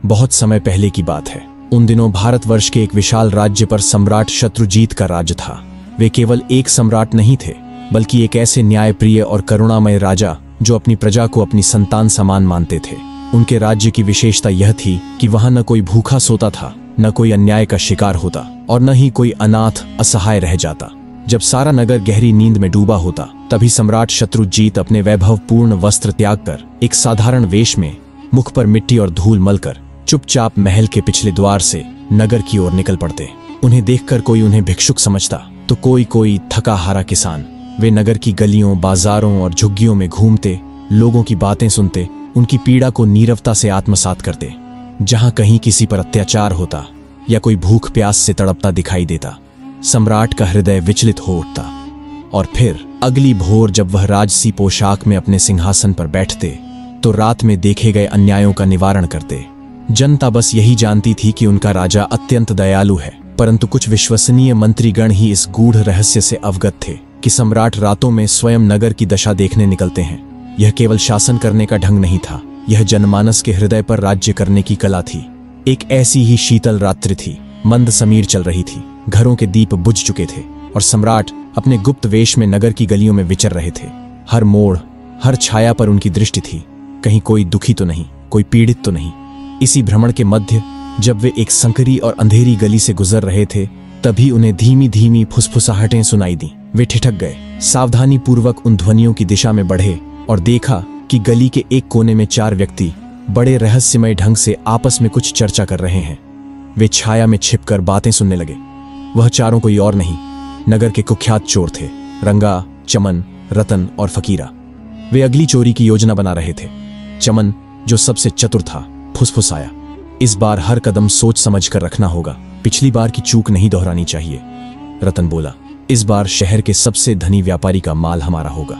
बहुत समय पहले की बात है। उन दिनों भारतवर्ष के एक विशाल राज्य पर सम्राट शत्रुजीत का राज्य था। वे केवल एक सम्राट नहीं थे, बल्कि एक ऐसे न्यायप्रिय और करुणामय राजा जो अपनी प्रजा को अपनी संतान समान मानते थे। उनके राज्य की विशेषता यह थी कि वहां न कोई भूखा सोता था, न कोई अन्याय का शिकार होता और न ही कोई अनाथ असहाय रह जाता। जब सारा नगर गहरी नींद में डूबा होता, तभी सम्राट शत्रुजीत अपने वैभवपूर्ण वस्त्र त्याग कर एक साधारण वेश में, मुख पर मिट्टी और धूल मलकर, चुपचाप महल के पिछले द्वार से नगर की ओर निकल पड़ते। उन्हें देखकर कोई उन्हें भिक्षुक समझता तो कोई थका हारा किसान। वे नगर की गलियों, बाजारों और झुग्गियों में घूमते, लोगों की बातें सुनते, उनकी पीड़ा को नीरवता से आत्मसात करते। जहां कहीं किसी पर अत्याचार होता या कोई भूख प्यास से तड़पता दिखाई देता, सम्राट का हृदय विचलित हो उठता। और फिर अगली भोर जब वह राजसी पोशाक में अपने सिंहासन पर बैठते तो रात में देखे गए अन्यायों का निवारण करते। जनता बस यही जानती थी कि उनका राजा अत्यंत दयालु है, परंतु कुछ विश्वसनीय मंत्रीगण ही इस गूढ़ रहस्य से अवगत थे कि सम्राट रातों में स्वयं नगर की दशा देखने निकलते हैं। यह केवल शासन करने का ढंग नहीं था, यह जनमानस के हृदय पर राज्य करने की कला थी। एक ऐसी ही शीतल रात्रि थी, मंद समीर चल रही थी, घरों के दीप बुझ चुके थे और सम्राट अपने गुप्त वेश में नगर की गलियों में विचर रहे थे। हर मोड़, हर छाया पर उनकी दृष्टि थी, कहीं कोई दुखी तो नहीं, कोई पीड़ित तो नहीं। इसी भ्रमण के मध्य जब वे एक संकरी और अंधेरी गली से गुजर रहे थे, तभी उन्हें धीमी धीमी फुसफुसाहटें सुनाई दी। वे ठिठक गए, सावधानी पूर्वक उन ध्वनियों की दिशा में बढ़े और देखा कि गली के एक कोने में 4 व्यक्ति बड़े रहस्यमय ढंग से आपस में कुछ चर्चा कर रहे हैं। वे छाया में छिपकर बातें सुनने लगे। वह चारों कोई और नहीं, नगर के कुख्यात चोर थे, रंगा, चमन, रतन और फकीरा। वे अगली चोरी की योजना बना रहे थे। चमन, जो सबसे चतुर था, फुसफुसाया, इस बार हर कदम सोच समझ कर रखना होगा, पिछली बार की चूक नहीं दोहरानी चाहिए। रतन बोला, इस बार शहर के सबसे धनी व्यापारी का माल हमारा होगा,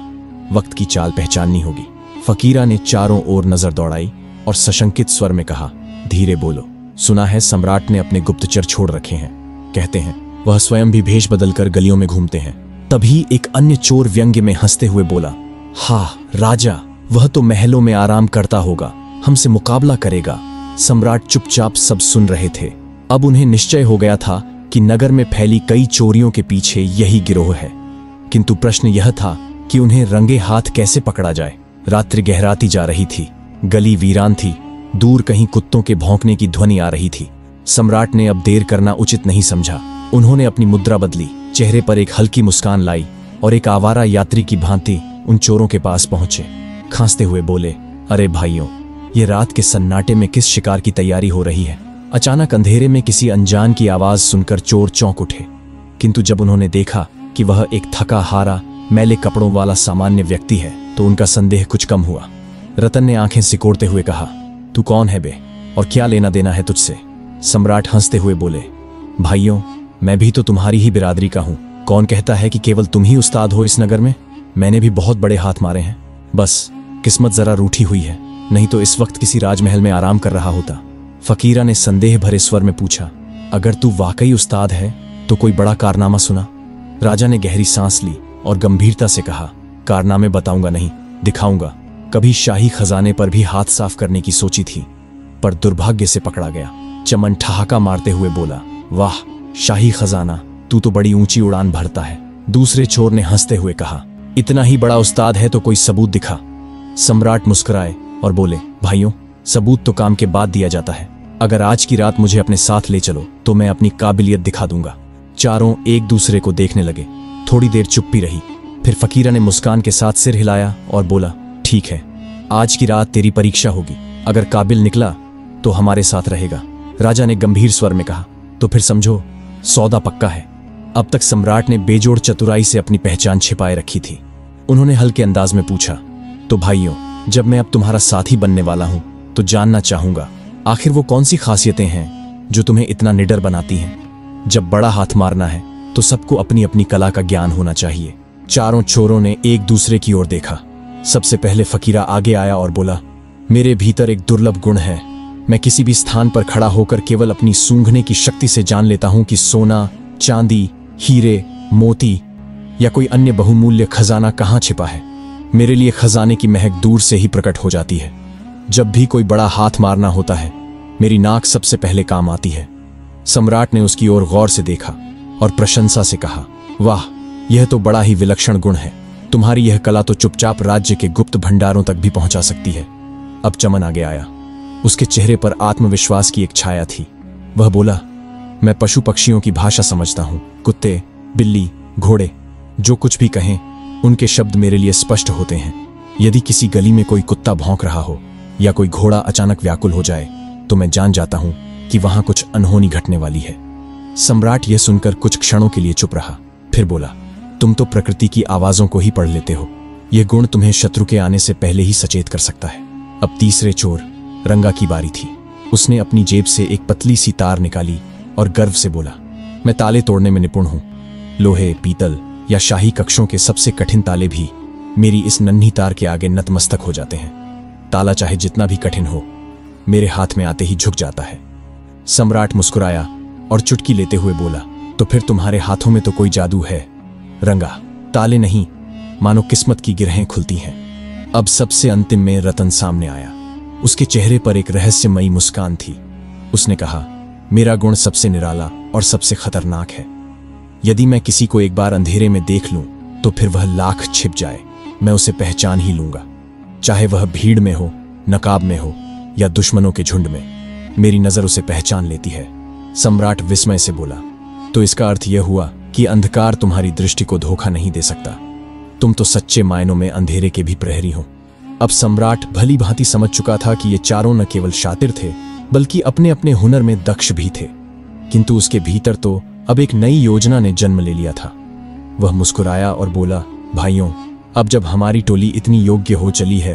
वक्त की चाल पहचाननी होगी। फकीरा ने चारों ओर नजर दौड़ाई और सशंकित स्वर में कहा, धीरे बोलो, सुना है सम्राट ने अपने गुप्तचर छोड़ रखे हैं। कहते हैं वह स्वयं भी भेष बदलकर गलियों में घूमते हैं। तभी एक अन्य चोर व्यंग्य में हंसते हुए बोला, हाँ राजा, वह तो महलों में आराम करता होगा, हमसे मुकाबला करेगा। सम्राट चुपचाप सब सुन रहे थे। अब उन्हें निश्चय हो गया था कि नगर में फैली कई चोरियों के पीछे यही गिरोह है, किंतु प्रश्न यह था कि उन्हें रंगे हाथ कैसे पकड़ा जाए। रात्रि गहराती जा रही थी, गली वीरान थी, दूर कहीं कुत्तों के भौंकने की ध्वनि आ रही थी। सम्राट ने अब देर करना उचित नहीं समझा। उन्होंने अपनी मुद्रा बदली, चेहरे पर एक हल्की मुस्कान लाई और एक आवारा यात्री की भांति उन चोरों के पास पहुंचे। खांसते हुए बोले, अरे भाइयों, ये रात के सन्नाटे में किस शिकार की तैयारी हो रही है? अचानक अंधेरे में किसी अनजान की आवाज सुनकर चोर चौंक उठे, किंतु जब उन्होंने देखा कि वह एक थका हारा, मैले कपड़ों वाला सामान्य व्यक्ति है, तो उनका संदेह कुछ कम हुआ। रतन ने आंखें सिकोड़ते हुए कहा, तू कौन है बे, और क्या लेना देना है तुझसे? सम्राट हंसते हुए बोले, भाइयों, मैं भी तो तुम्हारी ही बिरादरी का हूं। कौन कहता है कि केवल तुम ही उस्ताद हो इस नगर में? मैंने भी बहुत बड़े हाथ मारे हैं, बस किस्मत जरा रूठी हुई है, नहीं तो इस वक्त किसी राजमहल में आराम कर रहा होता। फकीरा ने संदेह भरे स्वर में पूछा, अगर तू वाकई उस्ताद है तो कोई बड़ा कारनामा सुना। राजा ने गहरी सांस ली और गंभीरता से कहा, कारनामे बताऊंगा नहीं, दिखाऊंगा। कभी शाही खजाने पर भी हाथ साफ करने की सोची थी, पर दुर्भाग्य से पकड़ा गया। चमन ठहाका मारते हुए बोला, वाह, शाही खजाना, तू तो बड़ी ऊंची उड़ान भरता है। दूसरे चोर ने हंसते हुए कहा, इतना ही बड़ा उस्ताद है तो कोई सबूत दिखा। सम्राट मुस्कुराए और बोले, भाइयों, सबूत तो काम के बाद दिया जाता है। अगर आज की रात मुझे अपने साथ ले चलो तो मैं अपनी काबिलियत दिखा दूंगा। चारों एक दूसरे को देखने लगे। थोड़ी देर चुप्पी रही, फिर फकीरा ने मुस्कान के साथ सिर हिलाया और बोला, ठीक है, आज की रात तेरी परीक्षा होगी। अगर काबिल निकला तो हमारे साथ रहेगा। राजा ने गंभीर स्वर में कहा, तो फिर समझो सौदा पक्का है। अब तक सम्राट ने बेजोड़ चतुराई से अपनी पहचान छिपाए रखी थी। उन्होंने हल्के अंदाज में पूछा, तो भाइयों, जब मैं अब तुम्हारा साथी बनने वाला हूं तो जानना चाहूंगा, आखिर वो कौन सी खासियतें हैं जो तुम्हें इतना निडर बनाती हैं? जब बड़ा हाथ मारना है तो सबको अपनी अपनी कला का ज्ञान होना चाहिए। चारों चोरों ने एक दूसरे की ओर देखा। सबसे पहले फकीरा आगे आया और बोला, मेरे भीतर एक दुर्लभ गुण है। मैं किसी भी स्थान पर खड़ा होकर केवल अपनी सूंघने की शक्ति से जान लेता हूं कि सोना, चांदी, हीरे, मोती या कोई अन्य बहुमूल्य खजाना कहां छिपा है। मेरे लिए खजाने की महक दूर से ही प्रकट हो जाती है। जब भी कोई बड़ा हाथ मारना होता है मेरी नाक सबसे पहले काम आती है। सम्राट ने उसकी ओर गौर से देखा और प्रशंसा से कहा, वाह, यह तो बड़ा ही विलक्षण गुण है। तुम्हारी यह कला तो चुपचाप राज्य के गुप्त भंडारों तक भी पहुंचा सकती है। अब चमन आगे आया। उसके चेहरे पर आत्मविश्वास की एक छाया थी। वह बोला, मैं पशु पक्षियों की भाषा समझता हूं। कुत्ते, बिल्ली, घोड़े जो कुछ भी कहें, उनके शब्द मेरे लिए स्पष्ट होते हैं। यदि किसी गली में कोई कुत्ता भौंक रहा हो या कोई घोड़ा अचानक व्याकुल हो जाए तो मैं जान जाता हूं कि वहां कुछ अनहोनी घटने वाली है। सम्राट यह सुनकर कुछ क्षणों के लिए चुप रहा, फिर बोला, तुम तो प्रकृति की आवाजों को ही पढ़ लेते हो। यह गुण तुम्हें शत्रु के आने से पहले ही सचेत कर सकता है। अब तीसरे चोर रंगा की बारी थी। उसने अपनी जेब से एक पतली सी तार निकाली और गर्व से बोला, मैं ताले तोड़ने में निपुण हूं। लोहे, पीतल या शाही कक्षों के सबसे कठिन ताले भी मेरी इस नन्ही तार के आगे नतमस्तक हो जाते हैं। ताला चाहे जितना भी कठिन हो, मेरे हाथ में आते ही झुक जाता है। सम्राट मुस्कुराया और चुटकी लेते हुए बोला, तो फिर तुम्हारे हाथों में तो कोई जादू है। रंगा, ताले नहीं, मानो किस्मत की गिरहें खुलती हैं। अब सबसे अंतिम में रतन सामने आया। उसके चेहरे पर एक रहस्यमयी मुस्कान थी। उसने कहा, मेरा गुण सबसे निराला और सबसे खतरनाक है। यदि मैं किसी को एक बार अंधेरे में देख लूं तो फिर वह लाख छिप जाए, मैं उसे पहचान ही लूंगा। चाहे वह भीड़ में हो, नकाब में हो या दुश्मनों के झुंड में, मेरी नजर उसे पहचान लेती है। सम्राट विस्मय से बोला, तो इसका अर्थ यह हुआ कि अंधकार तुम्हारी दृष्टि को धोखा नहीं दे सकता। तुम तो सच्चे मायनों में अंधेरे के भी प्रहरी हो। अब सम्राट भली भांति समझ चुका था कि ये चारों न केवल शातिर थे बल्कि अपने अपने हुनर में दक्ष भी थे। किंतु उसके भीतर तो अब एक नई योजना ने जन्म ले लिया था। वह मुस्कुराया और बोला, भाइयों, अब जब हमारी टोली इतनी योग्य हो चली है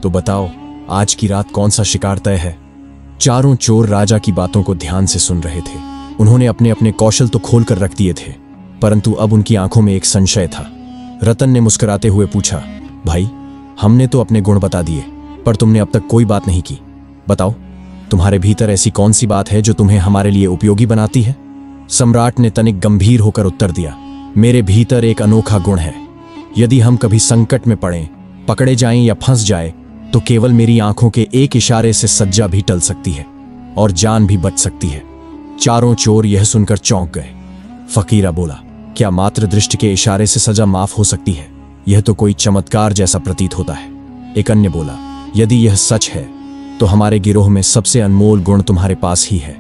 तो बताओ, आज की रात कौन सा शिकार तय है। चारों चोर राजा की बातों को ध्यान से सुन रहे थे। उन्होंने अपने अपने कौशल तो खोल कर रख दिए थे, परंतु अब उनकी आंखों में एक संशय था। रतन ने मुस्कुराते हुए पूछा, भाई, हमने तो अपने गुण बता दिए, पर तुमने अब तक कोई बात नहीं की। बताओ, तुम्हारे भीतर ऐसी कौन सी बात है जो तुम्हें हमारे लिए उपयोगी बनाती है। सम्राट ने तनिक गंभीर होकर उत्तर दिया, मेरे भीतर एक अनोखा गुण है। यदि हम कभी संकट में पड़ें, पकड़े जाएं या फंस जाए, तो केवल मेरी आंखों के एक इशारे से सज्जा भी टल सकती है और जान भी बच सकती है। चारों चोर यह सुनकर चौंक गए। फकीरा बोला, क्या मात्र दृष्टि के इशारे से सजा माफ हो सकती है? यह तो कोई चमत्कार जैसा प्रतीत होता है। एक अन्य बोला, यदि यह सच है तो हमारे गिरोह में सबसे अनमोल गुण तुम्हारे पास ही है।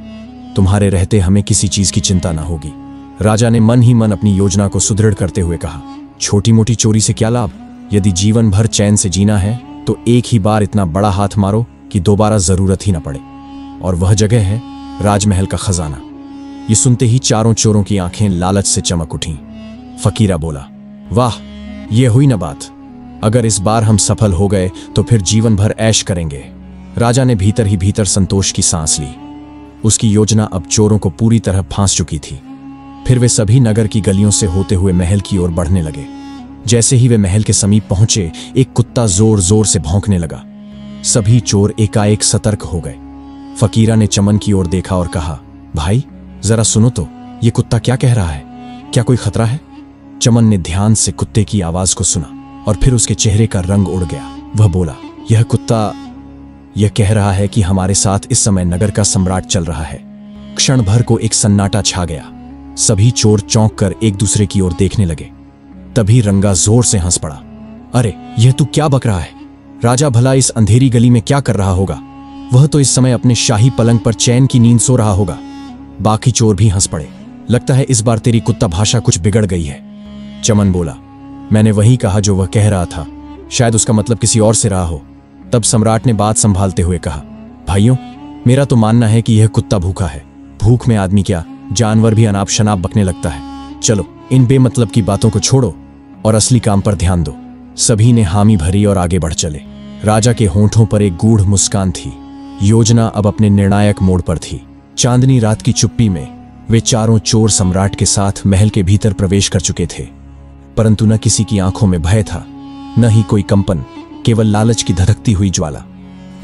तुम्हारे रहते हमें किसी चीज की चिंता ना होगी। राजा ने मन ही मन अपनी योजना को सुदृढ़ करते हुए कहा, छोटी मोटी चोरी से क्या लाभ? यदि जीवन भर चैन से जीना है तो एक ही बार इतना बड़ा हाथ मारो कि दोबारा जरूरत ही ना पड़े, और वह जगह है राजमहल का खजाना। ये सुनते ही चारों चोरों की आंखें लालच से चमक उठीं। फकीरा बोला, वाह, ये हुई ना बात। अगर इस बार हम सफल हो गए तो फिर जीवन भर ऐश करेंगे। राजा ने भीतर ही भीतर संतोष की सांस ली। उसकी योजना अब चोरों को पूरी तरह फांस चुकी थी। फिर वे सभी नगर की गलियों से होते हुए महल की ओर बढ़ने लगे। जैसे ही वे महल के समीप पहुंचे, एक कुत्ता जोर जोर से भौंकने लगा। सभी चोर एकाएक सतर्क हो गए। फकीरा ने चमन की ओर देखा और कहा, भाई, जरा सुनो तो, ये कुत्ता क्या कह रहा है? क्या कोई खतरा है? चमन ने ध्यान से कुत्ते की आवाज को सुना और फिर उसके चेहरे का रंग उड़ गया। वह बोला, यह कुत्ता यह कह रहा है कि हमारे साथ इस समय नगर का सम्राट चल रहा है। क्षण भर को एक सन्नाटा छा गया। सभी चोर चौंक कर एक दूसरे की ओर देखने लगे। तभी रंगा जोर से हंस पड़ा। अरे, यह तू क्या बक रहा है? राजा भला इस अंधेरी गली में क्या कर रहा होगा? वह तो इस समय अपने शाही पलंग पर चैन की नींद सो रहा होगा। बाकी चोर भी हंस पड़े। लगता है इस बार तेरी कुत्ता भाषा कुछ बिगड़ गई है। चमन बोला, मैंने वही कहा जो वह कह रहा था। शायद उसका मतलब किसी और से रहा हो। तब सम्राट ने बात संभालते हुए कहा, भाइयों, मेरा तो मानना है कि यह कुत्ता भूखा है। भूख में आदमी क्या, जानवर भी अनाप शनाप बकने लगता है। चलो, इन बेमतलब की बातों को छोड़ो और असली काम पर ध्यान दो। सभी ने हामी भरी और आगे बढ़ चले। राजा के होंठों पर एक गूढ़ मुस्कान थी। योजना अब अपने निर्णायक मोड़ पर थी। चांदनी रात की चुप्पी में वे चारों चोर सम्राट के साथ महल के भीतर प्रवेश कर चुके थे, परंतु न किसी की आंखों में भय था, न ही कोई कंपन, केवल लालच की धधकती हुई ज्वाला।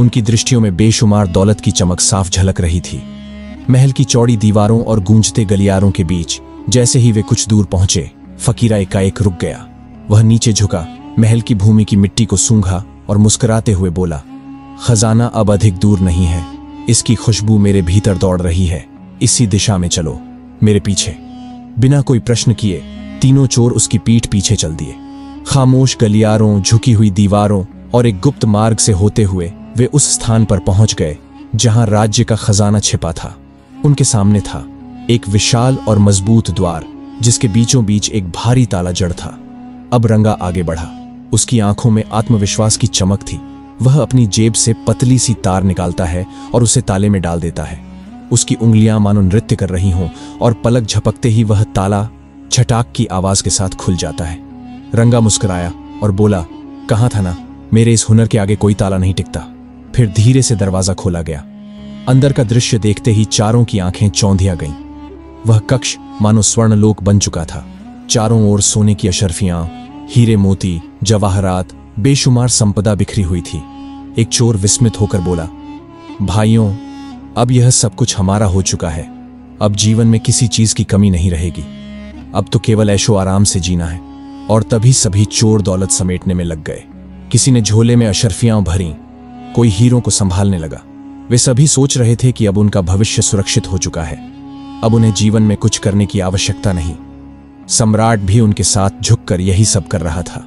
उनकी दृष्टियों में बेशुमार दौलत की चमक साफ झलक रही थी। महल की चौड़ी दीवारों और गूंजते गलियारों के बीच जैसे ही वे कुछ दूर पहुंचे, फकीरा एकाएक रुक गया। वह नीचे झुका, महल की भूमि की मिट्टी को सूंघा और मुस्कुराते हुए बोला, खजाना अब अधिक दूर नहीं है। इसकी खुशबू मेरे भीतर दौड़ रही है, इसी दिशा में चलो, मेरे पीछे। बिना कोई प्रश्न किए तीनों चोर उसकी पीठ पीछे चल दिए। खामोश गलियारों, झुकी हुई दीवारों और एक गुप्त मार्ग से होते हुए वे उस स्थान पर पहुंच गए जहां राज्य का खजाना छिपा था। उनके सामने था एक विशाल और मजबूत द्वार, जिसके बीचों बीच एक भारी ताला जड़ था। अब रंगा आगे बढ़ा। उसकी आंखों में आत्मविश्वास की चमक थी। वह अपनी जेब से पतली सी तार निकालता है और उसे ताले में डाल देता है। उसकी उंगलियां मानो नृत्य कर रही हों और पलक झपकते ही वह ताला छटाक की आवाज के साथ खुल जाता है। रंगा मुस्कुराया और बोला, कहा था ना, मेरे इस हुनर के आगे कोई ताला नहीं टिकता। फिर धीरे से दरवाजा खोला गया। अंदर का दृश्य देखते ही चारों की आंखें चौंधिया गईं। वह कक्ष मानो स्वर्णलोक बन चुका था। चारों ओर सोने की अशर्फियां, हीरे मोती, जवाहरात, बेशुमार संपदा बिखरी हुई थी। एक चोर विस्मित होकर बोला, भाइयों, अब यह सब कुछ हमारा हो चुका है। अब जीवन में किसी चीज की कमी नहीं रहेगी। अब तो केवल ऐशो आराम से जीना है। और तभी सभी चोर दौलत समेटने में लग गए। किसी ने झोले में अशर्फियां भरी, कोई हीरों को संभालने लगा। वे सभी सोच रहे थे कि अब उनका भविष्य सुरक्षित हो चुका है। अब उन्हें जीवन में कुछ करने की आवश्यकता नहीं। सम्राट भी उनके साथ झुककर यही सब कर रहा था,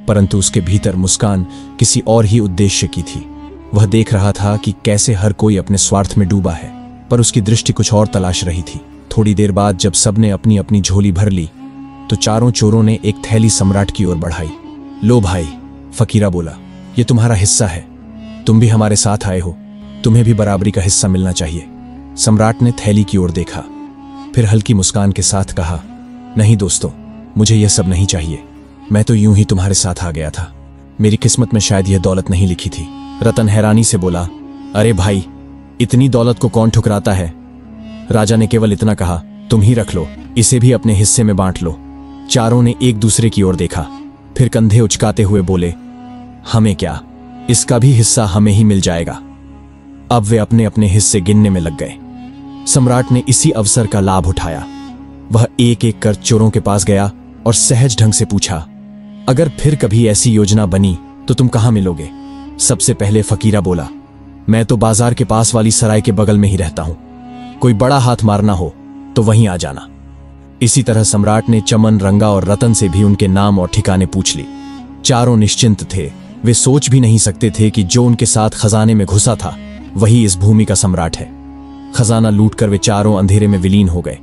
परंतु उसके भीतर मुस्कान किसी और ही उद्देश्य की थी। वह देख रहा था कि कैसे हर कोई अपने स्वार्थ में डूबा है, पर उसकी दृष्टि कुछ और तलाश रही थी। थोड़ी देर बाद जब सबने अपनी अपनी झोली भर ली तो चारों चोरों ने एक थैली सम्राट की ओर बढ़ाई। लो भाई, फकीरा बोला, ये तुम्हारा हिस्सा है। तुम भी हमारे साथ आए हो, तुम्हें भी बराबरी का हिस्सा मिलना चाहिए। सम्राट ने थैली की ओर देखा, फिर हल्की मुस्कान के साथ कहा, नहीं दोस्तों, मुझे यह सब नहीं चाहिए। मैं तो यूं ही तुम्हारे साथ आ गया था। मेरी किस्मत में शायद यह दौलत नहीं लिखी थी। रतन हैरानी से बोला, अरे भाई, इतनी दौलत को कौन ठुकराता है? राजा ने केवल इतना कहा, तुम ही रख लो, इसे भी अपने हिस्से में बांट लो। चारों ने एक दूसरे की ओर देखा, फिर कंधे उचकाते हुए बोले, हमें क्या, इसका भी हिस्सा हमें ही मिल जाएगा। अब वे अपने अपने हिस्से गिनने में लग गए। सम्राट ने इसी अवसर का लाभ उठाया। वह एक एक कर चोरों के पास गया और सहज ढंग से पूछा, अगर फिर कभी ऐसी योजना बनी तो तुम कहां मिलोगे? सबसे पहले फकीरा बोला, मैं तो बाजार के पास वाली सराय के बगल में ही रहता हूं। कोई बड़ा हाथ मारना हो तो वहीं आ जाना। इसी तरह सम्राट ने चमन, रंगा और रतन से भी उनके नाम और ठिकाने पूछ ली। चारों निश्चिंत थे। वे सोच भी नहीं सकते थे कि जो उनके साथ खजाने में घुसा था वही इस भूमि का सम्राट है। खजाना लूटकर वे चारों अंधेरे में विलीन हो गए,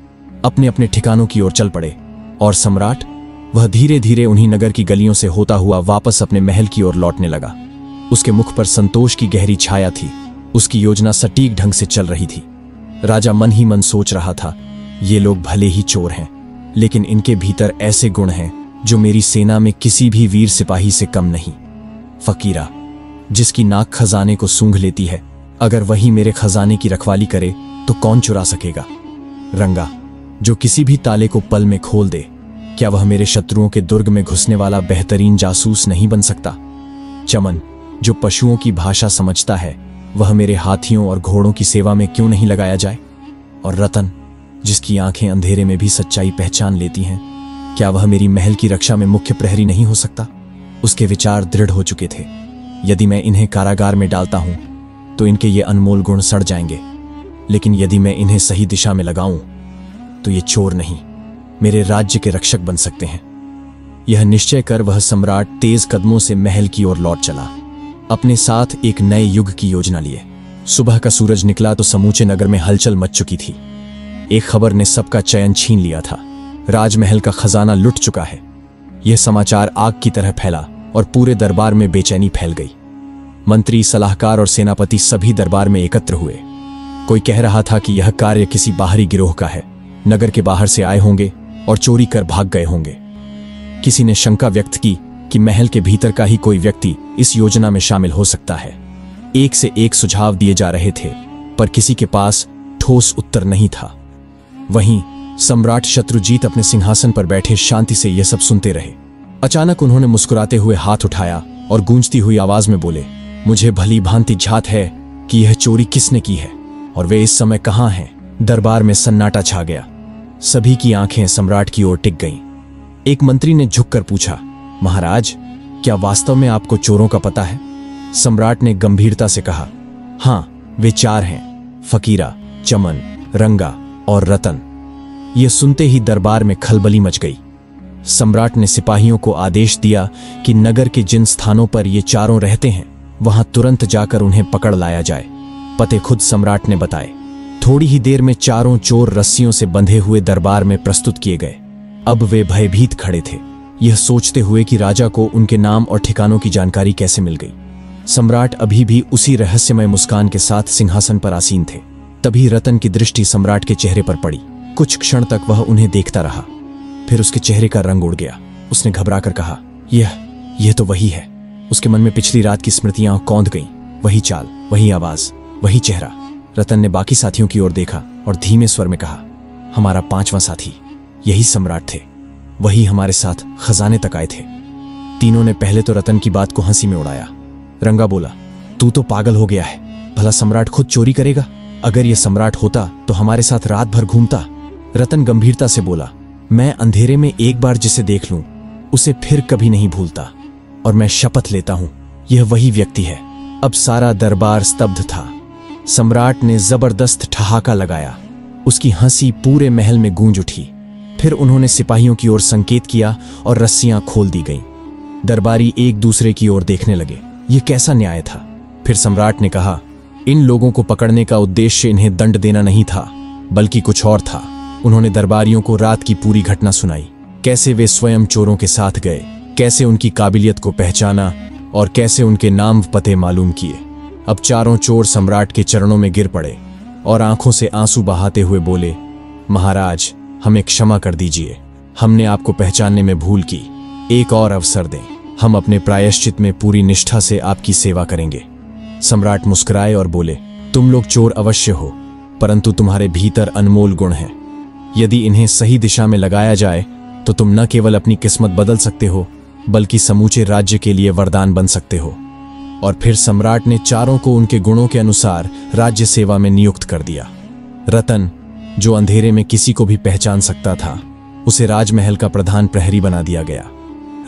अपने अपने ठिकानों की ओर चल पड़े। और सम्राट, वह धीरे धीरे उन्हीं नगर की गलियों से होता हुआ वापस अपने महल की ओर लौटने लगा। उसके मुख पर संतोष की गहरी छाया थी। उसकी योजना सटीक ढंग से चल रही थी। राजा मन ही मन सोच रहा था, ये लोग भले ही चोर हैं, लेकिन इनके भीतर ऐसे गुण हैं जो मेरी सेना में किसी भी वीर सिपाही से कम नहीं। फकीरा, जिसकी नाक खजाने को सूंघ लेती है, अगर वही मेरे खजाने की रखवाली करे तो कौन चुरा सकेगा? रंगा, जो किसी भी ताले को पल में खोल दे, क्या वह मेरे शत्रुओं के दुर्ग में घुसने वाला बेहतरीन जासूस नहीं बन सकता? चमन, जो पशुओं की भाषा समझता है, वह मेरे हाथियों और घोड़ों की सेवा में क्यों नहीं लगाया जाए? और रतन, जिसकी आंखें अंधेरे में भी सच्चाई पहचान लेती हैं, क्या वह मेरी महल की रक्षा में मुख्य प्रहरी नहीं हो सकता? उसके विचार दृढ़ हो चुके थे। यदि मैं इन्हें कारागार में डालता हूं तो इनके ये अनमोल गुण सड़ जाएंगे, लेकिन यदि मैं इन्हें सही दिशा में लगाऊं तो ये चोर नहीं, मेरे राज्य के रक्षक बन सकते हैं। यह निश्चय कर वह सम्राट तेज कदमों से महल की ओर लौट चला, अपने साथ एक नए युग की योजना लिए। सुबह का सूरज निकला तो समूचे नगर में हलचल मच चुकी थी। एक खबर ने सबका चयन छीन लिया था। राजमहल का खजाना लुट चुका है। यह समाचार आग की तरह फैला और पूरे दरबार में बेचैनी फैल गई। मंत्री, सलाहकार और सेनापति सभी दरबार में एकत्र हुए। कोई कह रहा था कि यह कार्य किसी बाहरी गिरोह का है, नगर के बाहर से आए होंगे और चोरी कर भाग गए होंगे। किसी ने शंका व्यक्त की कि महल के भीतर का ही कोई व्यक्ति इस योजना में शामिल हो सकता है। एक से एक सुझाव दिए जा रहे थे, पर किसी के पास ठोस उत्तर नहीं था। वहीं सम्राट शत्रुजीत अपने सिंहासन पर बैठे शांति से यह सब सुनते रहे। अचानक उन्होंने मुस्कुराते हुए हाथ उठाया और गूंजती हुई आवाज में बोले, मुझे भली भांति झात है कि यह चोरी किसने की है और वे इस समय कहां हैं। दरबार में सन्नाटा छा गया। सभी की आंखें सम्राट की ओर टिक गईं। एक मंत्री ने झुककर पूछा, महाराज, क्या वास्तव में आपको चोरों का पता है? सम्राट ने गंभीरता से कहा, हां, वे 4 हैं। फकीरा, चमन, रंगा और रतन। यह सुनते ही दरबार में खलबली मच गई। सम्राट ने सिपाहियों को आदेश दिया कि नगर के जिन स्थानों पर ये चारों रहते हैं वहां तुरंत जाकर उन्हें पकड़ लाया जाए। पते खुद सम्राट ने बताए। थोड़ी ही देर में चारों चोर रस्सियों से बंधे हुए दरबार में प्रस्तुत किए गए। अब वे भयभीत खड़े थे, यह सोचते हुए कि राजा को उनके नाम और ठिकानों की जानकारी कैसे मिल गई। सम्राट अभी भी उसी रहस्यमय मुस्कान के साथ सिंहासन पर आसीन थे। तभी रतन की दृष्टि सम्राट के चेहरे पर पड़ी। कुछ क्षण तक वह उन्हें देखता रहा, फिर उसके चेहरे का रंग उड़ गया। उसने घबराकर कहा, यह तो वही है। उसके मन में पिछली रात की स्मृतियां कौंध गईं। वही चाल, वही आवाज, वही चेहरा। रतन ने बाकी साथियों की ओर देखा और धीमे स्वर में कहा, हमारा 5वां साथी, यही सम्राट थे। वही हमारे साथ खजाने तक आए थे। तीनों ने पहले तो रतन की बात को हंसी में उड़ाया। रंगा बोला, तू तो पागल हो गया है। भला सम्राट खुद चोरी करेगा? अगर यह सम्राट होता तो हमारे साथ रात भर घूमता। रतन गंभीरता से बोला, मैं अंधेरे में एक बार जिसे देख लूं उसे फिर कभी नहीं भूलता, और मैं शपथ लेता हूं यह वही व्यक्ति है। अब सारा दरबार स्तब्ध था। सम्राट ने जबरदस्त ठहाका लगाया। उसकी हंसी पूरे महल में गूंज उठी। फिर उन्होंने सिपाहियों की ओर संकेत किया और रस्सियां खोल दी गईं। दरबारी एक दूसरे की ओर देखने लगे। यह कैसा न्याय था? फिर सम्राट ने कहा, इन लोगों को पकड़ने का उद्देश्य इन्हें दंड देना नहीं था, बल्कि कुछ और था। उन्होंने दरबारियों को रात की पूरी घटना सुनाई, कैसे वे स्वयं चोरों के साथ गए, कैसे उनकी काबिलियत को पहचाना और कैसे उनके नाम पते मालूम किए। अब चारों चोर सम्राट के चरणों में गिर पड़े और आंखों से आंसू बहाते हुए बोले, महाराज, हमें क्षमा कर दीजिए। हमने आपको पहचानने में भूल की। एक और अवसर दें। हम अपने प्रायश्चित में पूरी निष्ठा से आपकी सेवा करेंगे। सम्राट मुस्कुराए और बोले, तुम लोग चोर अवश्य हो, परंतु तुम्हारे भीतर अनमोल गुण हैं। यदि इन्हें सही दिशा में लगाया जाए तो तुम न केवल अपनी किस्मत बदल सकते हो, बल्कि समूचे राज्य के लिए वरदान बन सकते हो। और फिर सम्राट ने चारों को उनके गुणों के अनुसार राज्य सेवा में नियुक्त कर दिया। रतन, जो अंधेरे में किसी को भी पहचान सकता था, उसे राजमहल का प्रधान प्रहरी बना दिया गया।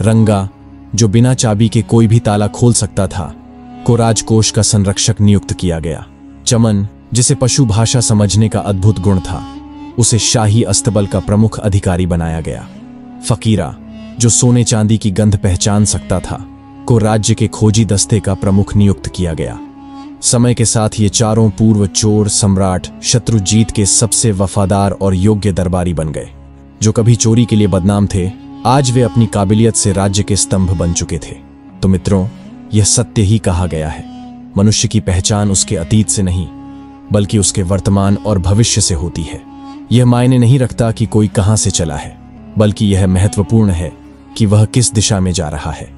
रंगा, जो बिना चाबी के कोई भी ताला खोल सकता था, को राजकोष का संरक्षक नियुक्त किया गया। चमन, जिसे पशु भाषा समझने का अद्भुत गुण था, उसे शाही अस्तबल का प्रमुख अधिकारी बनाया गया। फकीरा, जो सोने चांदी की गंध पहचान सकता था, को राज्य के खोजी दस्ते का प्रमुख नियुक्त किया गया। समय के साथ ये चारों पूर्व चोर सम्राट शत्रुजीत के सबसे वफादार और योग्य दरबारी बन गए। जो कभी चोरी के लिए बदनाम थे, आज वे अपनी काबिलियत से राज्य के स्तंभ बन चुके थे। तो मित्रों, यह सत्य ही कहा गया है, मनुष्य की पहचान उसके अतीत से नहीं, बल्कि उसके वर्तमान और भविष्य से होती है। यह मायने नहीं रखता कि कोई कहां से चला है, बल्कि यह महत्वपूर्ण है कि वह किस दिशा में जा रहा है।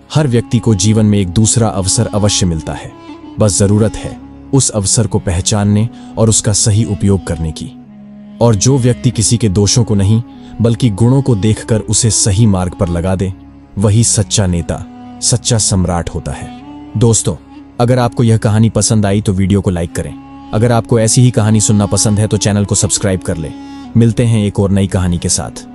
हर व्यक्ति को जीवन में एक दूसरा अवसर अवश्य मिलता है, बस जरूरत है उस अवसर को पहचानने और उसका सही उपयोग करने की। और जो व्यक्ति किसी के दोषों को नहीं, बल्कि गुणों को देखकर उसे सही मार्ग पर लगा दे, वही सच्चा नेता, सच्चा सम्राट होता है। दोस्तों, अगर आपको यह कहानी पसंद आई तो वीडियो को लाइक करें। अगर आपको ऐसी ही कहानी सुनना पसंद है तो चैनल को सब्सक्राइब कर लें। मिलते हैं एक और नई कहानी के साथ।